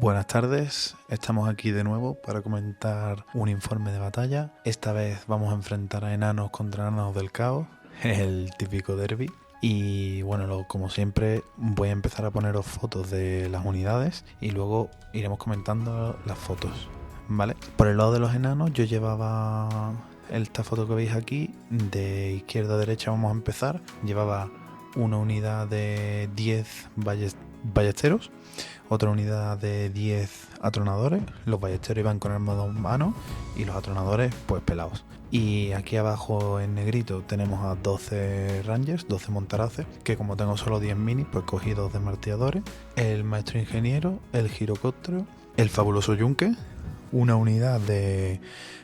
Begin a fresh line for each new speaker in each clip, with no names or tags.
Buenas tardes, estamos aquí de nuevo para comentar un informe de batalla. Esta vez vamos a enfrentar a enanos contra enanos del caos, el típico derbi. Y bueno, como siempre voy a empezar a poneros fotos de las unidades y luego iremos comentando las fotos, ¿vale? Por el lado de los enanos yo llevaba esta foto que veis aquí, de izquierda a derecha vamos a empezar. Llevaba una unidad de 10 ballesteros, otra unidad de 10 atronadores. Los ballesteros iban con armas a 2 manos y los atronadores pues pelados. Y aquí abajo en negrito tenemos a 12 rangers, 12 montaraces, que como tengo solo 10 minis, pues cogí 2 desmartilladores, el maestro ingeniero, el girocóptero, el fabuloso yunque, una unidad de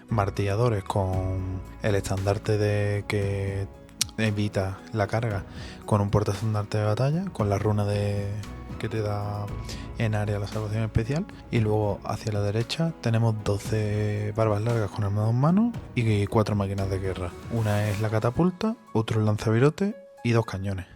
martilladores con el estandarte de que evita la carga, con un portaestandarte de batalla, con la runa que te da en área la salvación especial. Y luego hacia la derecha tenemos 12 barbas largas con arma de 2 manos y 4 máquinas de guerra. Una es la catapulta, otro el lanzavirote y 2 cañones.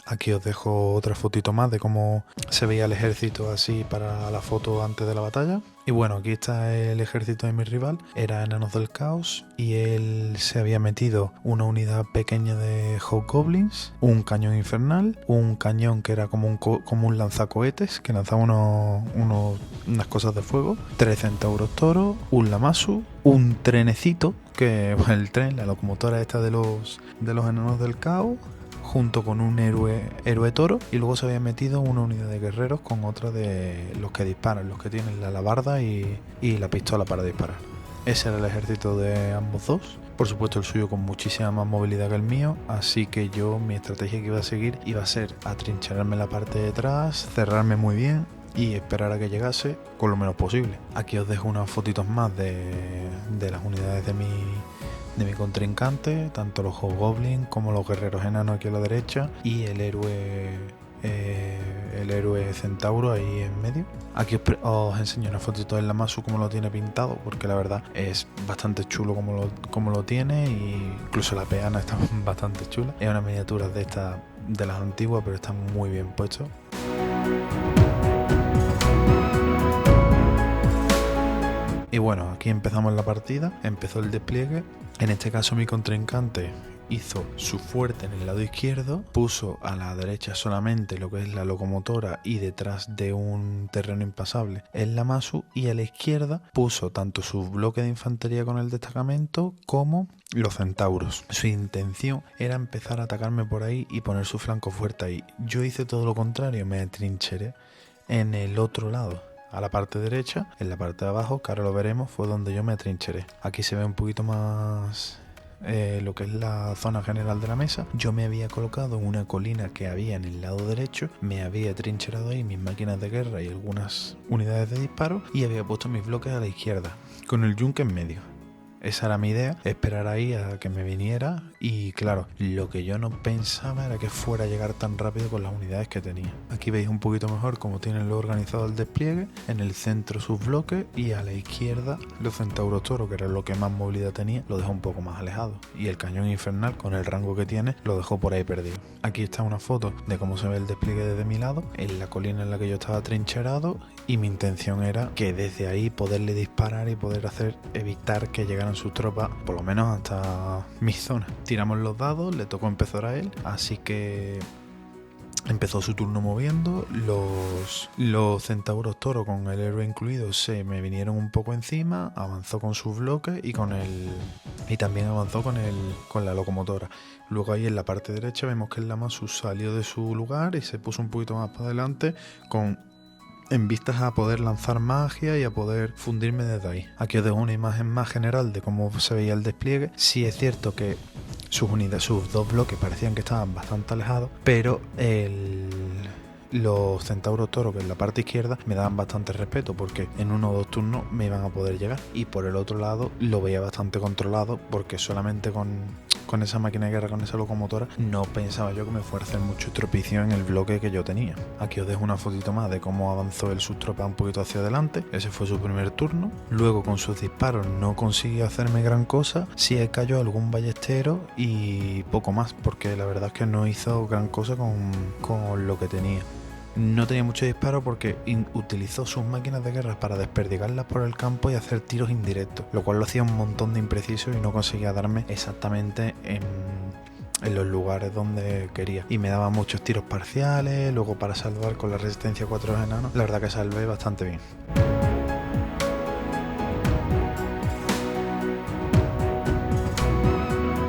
Aquí os dejo otra fotito más de cómo se veía el ejército así para la foto antes de la batalla. Y bueno, aquí está el ejército de mi rival, era Enanos del Caos, y él se había metido una unidad pequeña de Hobgoblins, un cañón infernal, un cañón que era como un lanzacohetes que lanzaba unas cosas de fuego, 3 centauros toros, un lamasu, un trenecito, que el tren, la locomotora esta de los Enanos del Caos, junto con un héroe toro, y luego se había metido una unidad de guerreros con otra de los que disparan, los que tienen la alabarda y la pistola para disparar. Ese era el ejército de ambos dos. Por supuesto el suyo con muchísima más movilidad que el mío, así que mi estrategia que iba a seguir iba a ser atrincherarme en la parte de atrás, cerrarme muy bien y esperar a que llegase con lo menos posible. Aquí os dejo unas fotitos más de las unidades de mi contrincante, tanto los Hobgoblins como los guerreros enanos aquí a la derecha y el héroe centauro ahí en medio. Aquí os enseño una fotito del Lamasu como lo tiene pintado, porque la verdad es bastante chulo como lo tiene, y incluso la peana está bastante chula. Es una miniatura de las antiguas, pero está muy bien puesto. Y bueno, aquí empezamos la partida, empezó el despliegue. En este caso mi contrincante hizo su fuerte en el lado izquierdo, puso a la derecha solamente lo que es la locomotora y detrás de un terreno impasable el Lamasu, y a la izquierda puso tanto su bloque de infantería con el destacamento como los centauros. Su intención era empezar a atacarme por ahí y poner su flanco fuerte ahí. Yo hice todo lo contrario, me atrincheré en el otro lado, a la parte derecha, en la parte de abajo, que ahora lo veremos, fue donde yo me atrincheré. Aquí se ve un poquito más lo que es la zona general de la mesa. Yo me había colocado en una colina que había en el lado derecho, me había atrincherado ahí mis máquinas de guerra y algunas unidades de disparo, y había puesto mis bloques a la izquierda, con el yunque en medio. Esa era mi idea, esperar ahí a que me viniera, y claro, lo que yo no pensaba era que fuera a llegar tan rápido con las unidades que tenía. Aquí veis un poquito mejor cómo tienen lo organizado el despliegue, en el centro sus bloques y a la izquierda los centauros toro, que era lo que más movilidad tenía, lo dejó un poco más alejado, y el cañón infernal con el rango que tiene lo dejó por ahí perdido. Aquí está una foto de cómo se ve el despliegue desde mi lado, en la colina en la que yo estaba trincherado, y mi intención era que desde ahí poderle disparar y poder evitar que llegaran sus tropas, por lo menos hasta mi zona. Tiramos los dados, le tocó empezar a él, así que empezó su turno moviendo. Los centauros toro con el héroe incluido se me vinieron un poco encima, avanzó con sus bloques y también avanzó con la locomotora. Luego ahí en la parte derecha vemos que el Lamasu salió de su lugar y se puso un poquito más para adelante en vistas a poder lanzar magia y a poder fundirme desde ahí. Aquí os dejo una imagen más general de cómo se veía el despliegue. Sí es cierto que sus dos bloques parecían que estaban bastante alejados, pero los centauros toro, que en la parte izquierda, me daban bastante respeto porque en 1 o 2 turnos me iban a poder llegar, y por el otro lado lo veía bastante controlado porque solamente con esa máquina de guerra, con esa locomotora, no pensaba yo que me fuera a hacer mucho estropicio en el bloque que yo tenía. Aquí os dejo una fotito más de cómo avanzó sus tropas un poquito hacia adelante. Ese fue su primer turno. Luego con sus disparos no consiguió hacerme gran cosa, sí cayó algún ballestero y poco más, porque la verdad es que no hizo gran cosa con lo que tenía. no tenía mucho disparo porque utilizó sus máquinas de guerra para desperdigarlas por el campo y hacer tiros indirectos, lo cual lo hacía un montón de impreciso y no conseguía darme exactamente en los lugares donde quería, y me daba muchos tiros parciales. Luego, para salvar con la resistencia 4 de los enanos, la verdad que salvé bastante bien.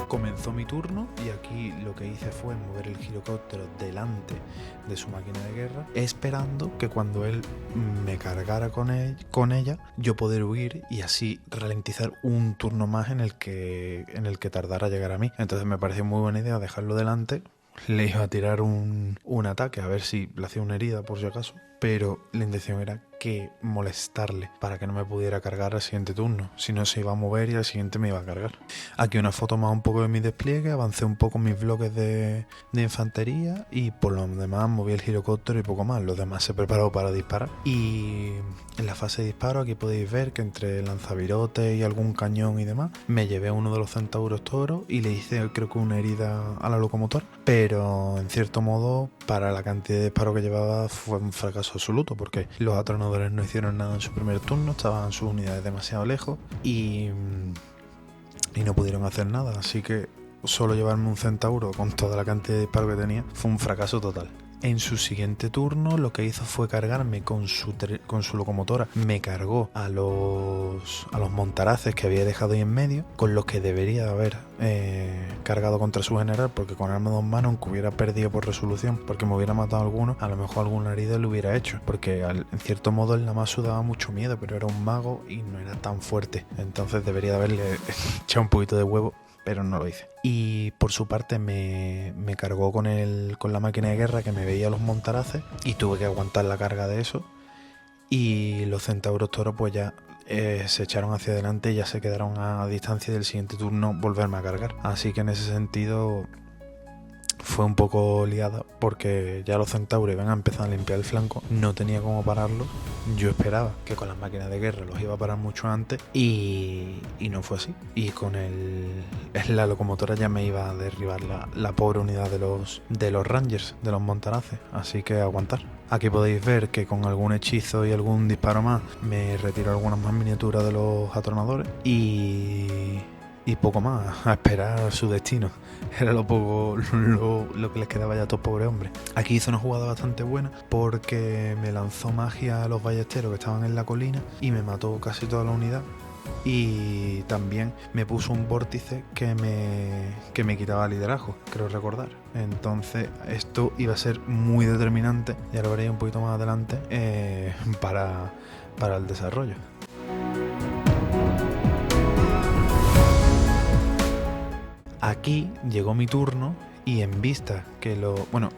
Comenzó mi turno y aquí lo que hice fue mover el girocóptero delante de su máquina de guerra, esperando que cuando él me cargara con ella, yo poder huir y así ralentizar un turno más en el que tardara a llegar a mí. Entonces me pareció muy buena idea dejarlo delante. Le iba a tirar un ataque a ver si le hacía una herida por si acaso, pero la intención era que molestarle para que no me pudiera cargar al siguiente turno, si no se iba a mover y al siguiente me iba a cargar. Aquí una foto más un poco de mi despliegue, avancé un poco mis bloques de infantería y por lo demás moví el girocóptero y poco más. Los demás se preparó para disparar, y en la fase de disparo aquí podéis ver que entre lanzavirotes y algún cañón y demás me llevé a uno de los centauros toros y le hice, creo que, una herida a la locomotora, pero en cierto modo para la cantidad de disparo que llevaba fue un fracaso absoluto, porque los atronadores no hicieron nada en su primer turno, estaban sus unidades demasiado lejos y no pudieron hacer nada, así que solo llevarme un centauro con toda la cantidad de disparo que tenía fue un fracaso total. En su siguiente turno lo que hizo fue cargarme con su locomotora. Me cargó a los montaraces que había dejado ahí en medio, con los que debería haber cargado contra su general, porque con arma de 2 manos, aunque hubiera perdido por resolución, porque me hubiera matado a alguno, a lo mejor alguna herida le hubiera hecho, porque en cierto modo el Namasu daba mucho miedo, pero era un mago y no era tan fuerte. Entonces debería de haberle echado un poquito de huevo, pero no lo hice. Y por su parte me cargó con la máquina de guerra, que me veía los montaraces, y tuve que aguantar la carga de eso. Y los centauros toros pues ya se echaron hacia adelante y ya se quedaron a distancia del siguiente turno volverme a cargar. Así que en ese sentido fue un poco liada, porque ya los centauros iban a empezar a limpiar el flanco, no tenía cómo pararlos. Yo esperaba que con las máquinas de guerra los iba a parar mucho antes y no fue así. Y con la locomotora ya me iba a derribar la pobre unidad de los Rangers, de los montaraces, así que aguantar. Aquí podéis ver que con algún hechizo y algún disparo más me retiro algunas más miniaturas de los atronadores y poco más, a esperar su destino. Era lo que les quedaba ya a estos pobres hombres. Aquí hizo una jugada bastante buena, porque me lanzó magia a los ballesteros que estaban en la colina y me mató casi toda la unidad. Y también me puso un vórtice que me quitaba liderazgo, creo recordar. Entonces esto iba a ser muy determinante, ya lo veréis un poquito más adelante, para el desarrollo. Aquí llegó mi turno y, en vista que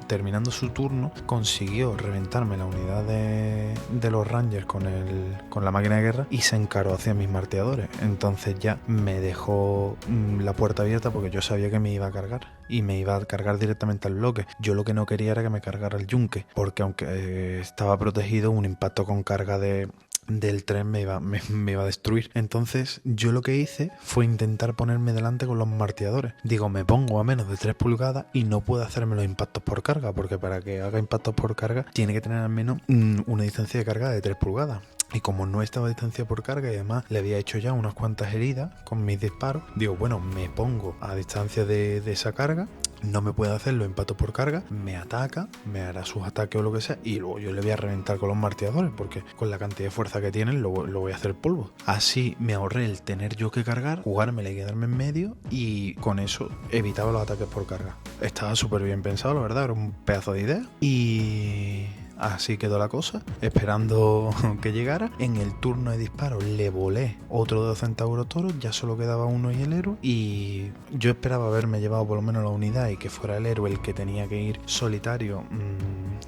terminando su turno, consiguió reventarme la unidad de los Rangers con la máquina de guerra y se encaró hacia mis marteadores. Entonces ya me dejó la puerta abierta, porque yo sabía que me iba a cargar y me iba a cargar directamente al bloque. Yo lo que no quería era que me cargara el yunque, porque aunque estaba protegido, un impacto con carga del tren me iba a destruir. Entonces yo lo que hice fue intentar ponerme delante con los marteadores. Digo, me pongo a menos de 3 pulgadas y no puedo hacerme los impactos por carga, porque para que haga impactos por carga tiene que tener al menos una distancia de carga de 3 pulgadas. Y como no estaba a distancia por carga y además le había hecho ya unas cuantas heridas con mis disparos, digo, bueno, me pongo a distancia de esa carga, no me puede hacer los impactos por carga, me ataca, me hará sus ataques o lo que sea, y luego yo le voy a reventar con los marteadores, porque con la cantidad de fuerza que tienen lo voy a hacer polvo. Así me ahorré el tener yo que cargar, jugármela y quedarme en medio, y con eso evitaba los ataques por carga. Estaba súper bien pensado, la verdad, era un pedazo de idea. Y así quedó la cosa, esperando que llegara. En el turno de disparo le volé otro de los centauros toros, ya solo quedaba uno y el héroe, y yo esperaba haberme llevado por lo menos la unidad y que fuera el héroe el que tenía que ir solitario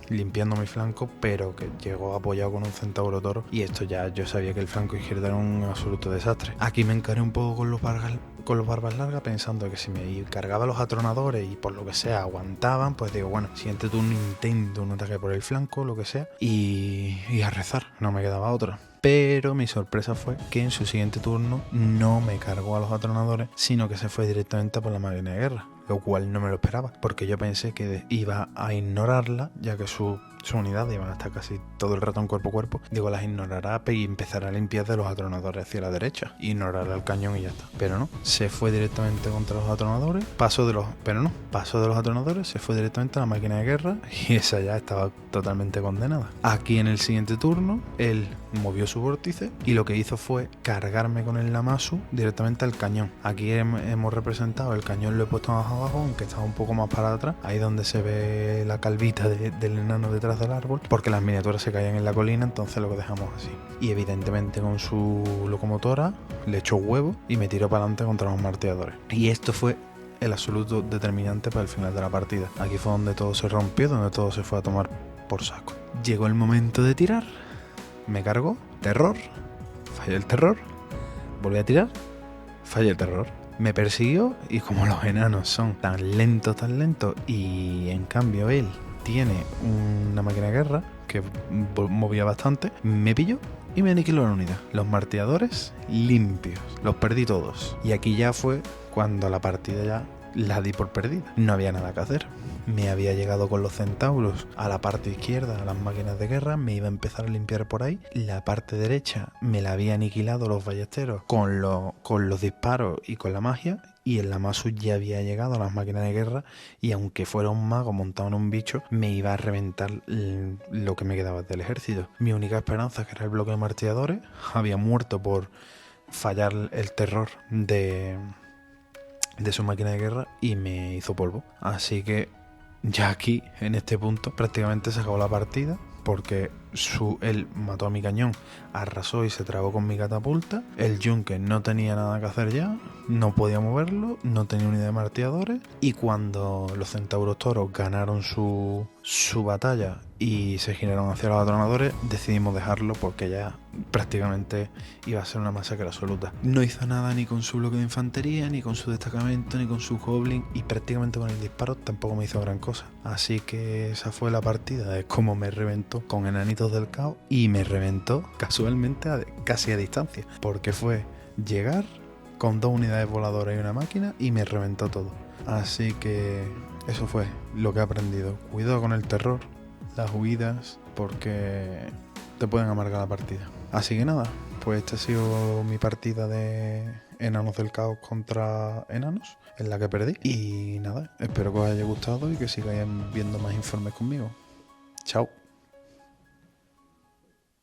limpiando mi flanco, pero que llegó apoyado con un centauro toro, y esto ya yo sabía que el flanco izquierdo era un absoluto desastre. Aquí me encaré un poco con los barbas largas, pensando que si me cargaba los atronadores y por lo que sea aguantaban, pues digo, bueno, siguiente turno intento un ataque por el flanco, lo que sea, y a rezar, no me quedaba otra. Pero mi sorpresa fue que en su siguiente turno no me cargó a los atronadores, sino que se fue directamente por la máquina de guerra, lo cual no me lo esperaba, porque yo pensé que iba a ignorarla, ya que sus unidades iban a estar casi todo el rato en cuerpo a cuerpo. Digo, las ignorará y empezará a limpiar de los atronadores hacia la derecha, ignorará el cañón y ya está. Pero no, se fue directamente contra los atronadores, pasó de los atronadores, se fue directamente a la máquina de guerra, y esa ya estaba totalmente condenada. Aquí en el siguiente turno, él movió su vórtice y lo que hizo fue cargarme con el Namasu directamente al cañón. Aquí hemos representado el cañón, lo he puesto más abajo, aunque estaba un poco más para atrás, ahí donde se ve la calvita del enano detrás del árbol, porque las miniaturas se caían en la colina, entonces lo dejamos así. Y evidentemente con su locomotora le echó huevo y me tiró para adelante contra los marteadores. Y esto fue el absoluto determinante para el final de la partida. Aquí fue donde todo se rompió, donde todo se fue a tomar por saco. Llegó el momento de tirar, me cargó, terror, fallé el terror, volví a tirar, fallé el terror. Me persiguió y como los enanos son tan lentos y en cambio él tiene una máquina de guerra que movía bastante, me pilló y me aniquiló la unidad. Los marteadores limpios, los perdí todos. Y aquí ya fue cuando la partida ya la di por perdida. No había nada que hacer. Me había llegado con los centauros a la parte izquierda, a las máquinas de guerra, me iba a empezar a limpiar por ahí. La parte derecha me la había aniquilado los ballesteros con los disparos y con la magia. Y el Namasu ya había llegado a las máquinas de guerra y aunque fuera un mago montado en un bicho, me iba a reventar lo que me quedaba del ejército. Mi única esperanza, que era el bloque de martilladores, había muerto por fallar el terror de su máquina de guerra y me hizo polvo. Así que ya aquí, en este punto, prácticamente se acabó la partida, porque él mató a mi cañón, arrasó y se tragó con mi catapulta. El yunque no tenía nada que hacer ya, no podía moverlo, no tenía unidad de martilladores, y cuando los centauros toros ganaron su batalla y se giraron hacia los atronadores, decidimos dejarlo porque ya prácticamente iba a ser una masacre absoluta. No hizo nada ni con su bloque de infantería, ni con su destacamento, ni con su goblin, y prácticamente con el disparo tampoco me hizo gran cosa. Así que esa fue la partida, es como me reventó con enanitos del caos, y me reventó casualmente casi a distancia, porque fue llegar con 2 unidades voladoras y una máquina y me reventó todo. Así que eso fue lo que he aprendido. Cuidado con el terror, las huidas, porque te pueden amargar la partida. Así que nada, pues esta ha sido mi partida de Enanos del Caos contra Enanos, en la que perdí. Y nada, espero que os haya gustado y que sigáis viendo más informes conmigo. Chao.